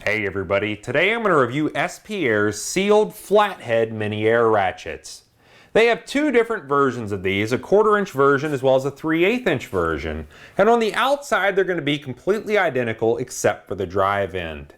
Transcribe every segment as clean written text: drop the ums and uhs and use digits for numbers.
Hey everybody, today I'm going to review SP Air's sealed flathead mini air ratchets. They have two different versions of these, a 1/4 inch version as well as a 3/8 inch version. And on the outside they're going to be completely identical except for the drive end.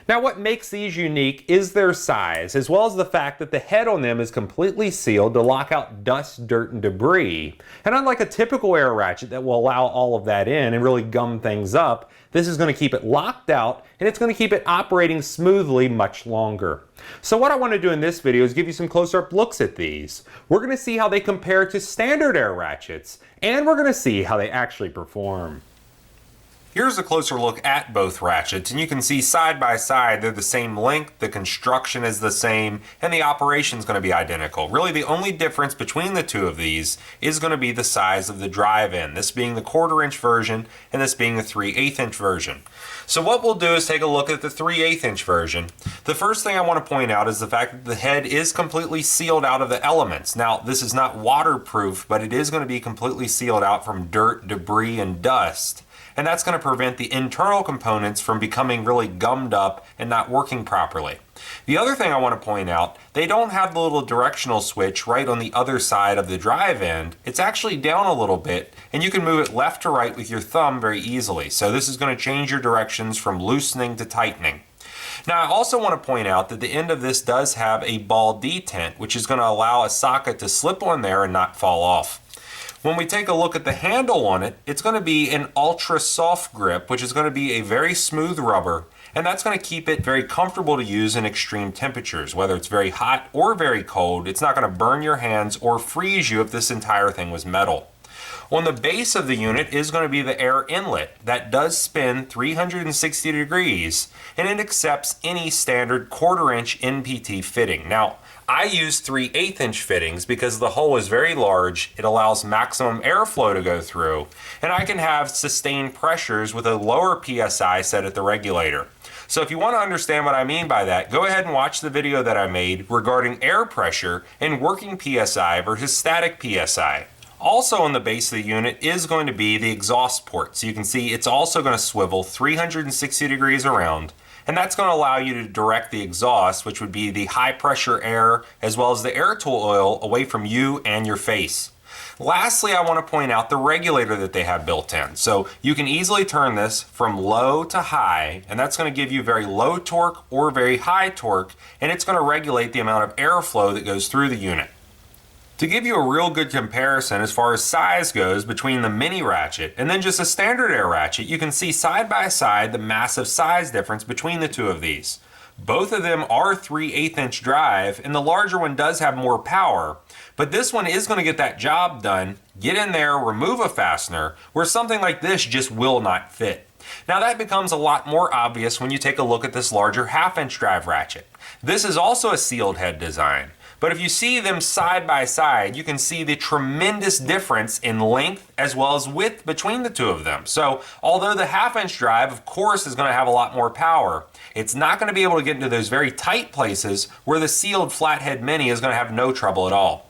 Now what makes these unique is their size, as well as the fact that the head on them is completely sealed to lock out dust, dirt, and debris. And unlike a typical air ratchet that will allow all of that in and really gum things up, this is going to keep it locked out and it's going to keep it operating smoothly much longer. So what I want to do in this video is give you some closer-up looks at these. We're going to see how they compare to standard air ratchets, and we're going to see how they actually perform. Here's a closer look at both ratchets, and you can see side by side they're the same length, the construction is the same, and the operation is going to be identical. Really the only difference between the two of these is going to be the size of the drive end, this being the 1/4 inch version and this being the 3/8 inch version. So what we'll do is take a look at the 3/8 inch version. The first thing I want to point out is the fact that the head is completely sealed out of the elements. Now this is not waterproof, but it is going to be completely sealed out from dirt, debris, and dust. And that's going to prevent the internal components from becoming really gummed up and not working properly. The other thing I want to point out, they don't have the little directional switch right on the other side of the drive end. It's actually down a little bit, and you can move it left to right with your thumb very easily. So this is going to change your directions from loosening to tightening. Now I also want to point out that the end of this does have a ball detent, which is going to allow a socket to slip on there and not fall off. When we take a look at the handle on it, it's going to be an ultra soft grip, which is going to be a very smooth rubber, and that's going to keep it very comfortable to use in extreme temperatures. Whether it's very hot or very cold, it's not going to burn your hands or freeze you if this entire thing was metal. On the base of the unit is going to be the air inlet that does spin 360 degrees, and it accepts any standard 1/4 inch NPT fitting. Now, I use 3/8 inch fittings because the hole is very large, it allows maximum airflow to go through, and I can have sustained pressures with a lower PSI set at the regulator. So if you want to understand what I mean by that, go ahead and watch the video that I made regarding air pressure and working PSI versus static PSI. Also on the base of the unit is going to be the exhaust port. So you can see it's also going to swivel 360 degrees around, and that's going to allow you to direct the exhaust, which would be the high pressure air as well as the air tool oil, away from you and your face. Lastly, I want to point out the regulator that they have built in. So you can easily turn this from low to high, and that's going to give you very low torque or very high torque, and it's going to regulate the amount of airflow that goes through the unit. To give you a real good comparison as far as size goes between the mini ratchet and then just a standard air ratchet, you can see side by side the massive size difference between the two of these. Both of them are 3/8 inch drive, and the larger one does have more power, but this one is going to get that job done, get in there, remove a fastener, where something like this just will not fit. Now that becomes a lot more obvious when you take a look at this larger 1/2 inch drive ratchet. This is also a sealed head design. But if you see them side by side, you can see the tremendous difference in length as well as width between the two of them. So although the 1/2 inch drive, of course, is going to have a lot more power, it's not going to be able to get into those very tight places where the sealed flathead mini is going to have no trouble at all.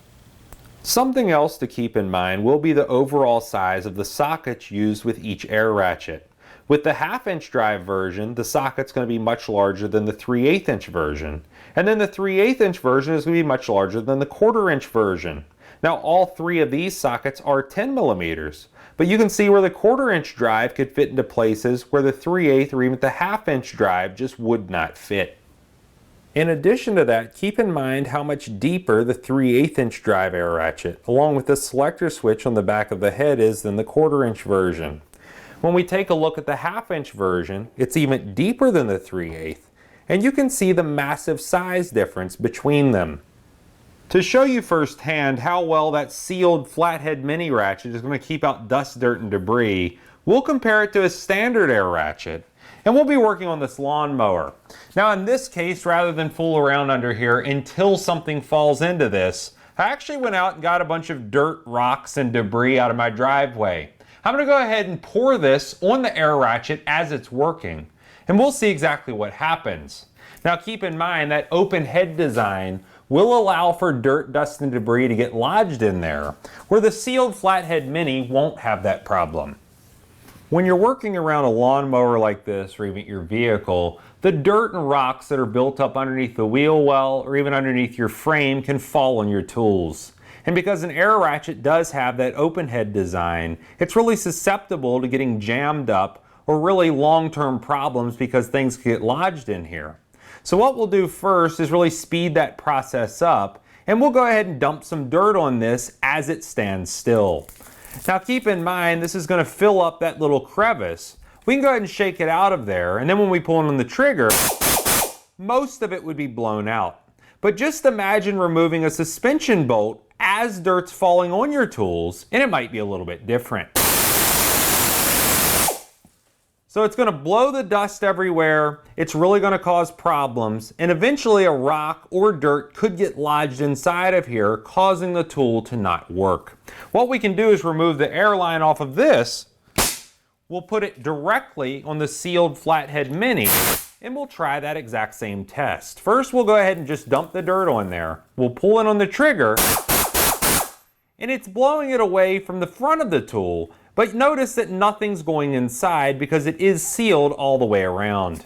Something else to keep in mind will be the overall size of the sockets used with each air ratchet. With the 1/2 inch drive version, the socket's going to be much larger than the 3/8 inch version. And then the 3/8 inch version is going to be much larger than the 1/4 inch version. Now all three of these sockets are 10 millimeters, but you can see where the 1/4 inch drive could fit into places where the 3/8 or even the 1/2 inch drive just would not fit. In addition to that, keep in mind how much deeper the 3/8 inch drive air ratchet, along with the selector switch on the back of the head, is than the 1/4 inch version. When we take a look at the 1/2 inch version, it's even deeper than the 3/8, and you can see the massive size difference between them. To show you firsthand how well that sealed flathead mini ratchet is going to keep out dust, dirt, and debris, we'll compare it to a standard air ratchet, and we'll be working on this lawnmower. Now in this case, rather than fool around under here until something falls into this, I actually went out and got a bunch of dirt, rocks, and debris out of my driveway. I'm going to go ahead and pour this on the air ratchet as it's working, and we'll see exactly what happens. Now keep in mind that open head design will allow for dirt, dust, and debris to get lodged in there, where the sealed flathead mini won't have that problem. When you're working around a lawnmower like this, or even your vehicle, the dirt and rocks that are built up underneath the wheel well, or even underneath your frame, can fall on your tools. And because an air ratchet does have that open head design, it's really susceptible to getting jammed up or really long-term problems because things get lodged in here. So what we'll do first is really speed that process up, and we'll go ahead and dump some dirt on this as it stands still. Now keep in mind, this is going to fill up that little crevice. We can go ahead and shake it out of there, and then when we pull on the trigger, most of it would be blown out. But just imagine removing a suspension bolt as dirt's falling on your tools, and it might be a little bit different. So it's going to blow the dust everywhere, it's really going to cause problems, and eventually a rock or dirt could get lodged inside of here, causing the tool to not work. What we can do is remove the air line off of this. We'll put it directly on the sealed flathead mini, and we'll try that exact same test. First, we'll go ahead and just dump the dirt on there. We'll pull in on the trigger, and it's blowing it away from the front of the tool, but notice that nothing's going inside because it is sealed all the way around.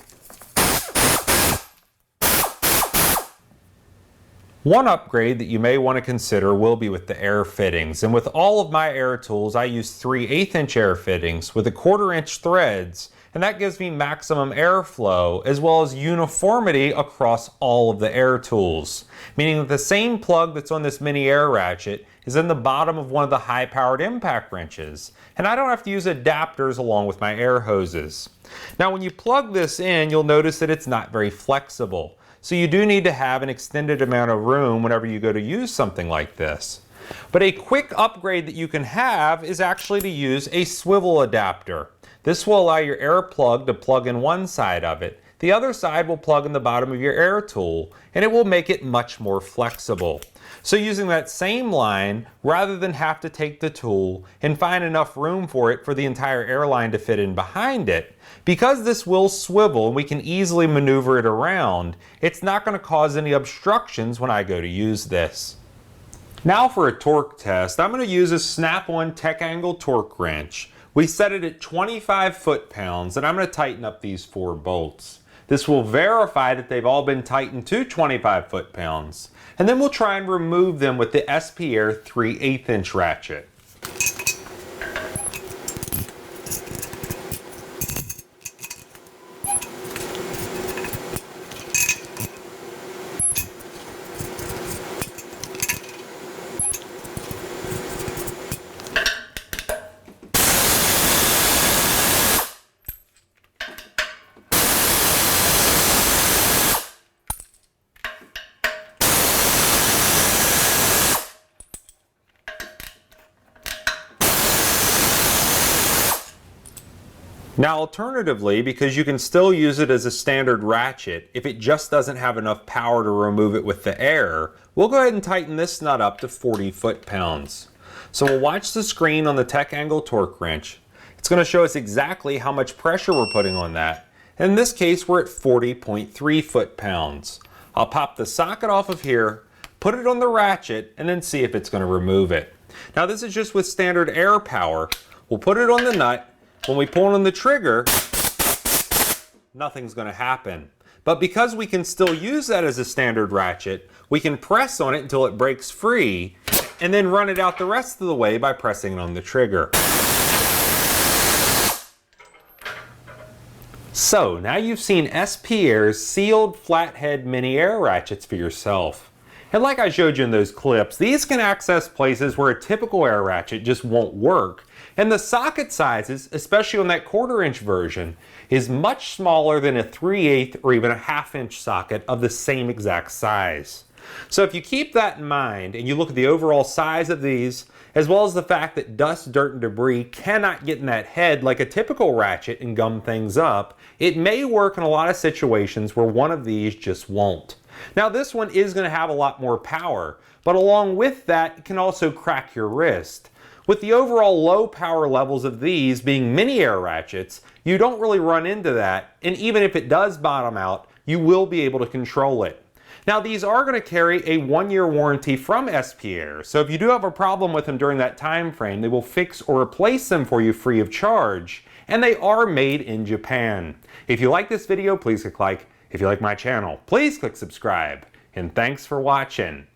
One upgrade that you may want to consider will be with the air fittings. And with all of my air tools, I use 3/8" air fittings with 1/4" threads, and that gives me maximum airflow as well as uniformity across all of the air tools. Meaning that the same plug that's on this mini air ratchet is in the bottom of one of the high-powered impact wrenches, and I don't have to use adapters along with my air hoses. Now when you plug this in, you'll notice that it's not very flexible. So you do need to have an extended amount of room whenever you go to use something like this. But a quick upgrade that you can have is actually to use a swivel adapter. This will allow your air plug to plug in one side of it. The other side will plug in the bottom of your air tool, and it will make it much more flexible. So using that same line, rather than have to take the tool and find enough room for it for the entire air line to fit in behind it, because this will swivel and we can easily maneuver it around, it's not going to cause any obstructions when I go to use this. Now for a torque test, I'm going to use a snap-on tech angle torque wrench. We set it at 25 foot-pounds, and I'm going to tighten up these 4 bolts. This will verify that they've all been tightened to 25 foot-pounds. And then we'll try and remove them with the SP-Air 3/8" ratchet. Now alternatively, because you can still use it as a standard ratchet, if it just doesn't have enough power to remove it with the air, we'll go ahead and tighten this nut up to 40 foot-pounds. So we'll watch the screen on the tech angle torque wrench. It's going to show us exactly how much pressure we're putting on that. In this case, we're at 40.3 foot-pounds. I'll pop the socket off of here, put it on the ratchet, and then see if it's going to remove it. Now this is just with standard air power. We'll put it on the nut. When we pull on the trigger, nothing's going to happen. But because we can still use that as a standard ratchet, we can press on it until it breaks free, and then run it out the rest of the way by pressing on the trigger. So now you've seen SP-Air's sealed flathead mini air ratchets for yourself. And like I showed you in those clips, these can access places where a typical air ratchet just won't work. And the socket sizes, especially on that 1/4" version, is much smaller than a 3/8 or even a 1/2" socket of the same exact size. So if you keep that in mind and you look at the overall size of these, as well as the fact that dust, dirt, and debris cannot get in that head like a typical ratchet and gum things up, it may work in a lot of situations where one of these just won't. Now this one is going to have a lot more power, but along with that, it can also crack your wrist. With the overall low power levels of these being mini air ratchets, you don't really run into that, and even if it does bottom out, you will be able to control it. Now these are going to carry a 1-year warranty from SP Air, so if you do have a problem with them during that time frame, they will fix or replace them for you free of charge, and they are made in Japan. If you like this video, please click like. If you like my channel, please click subscribe, and thanks for watching.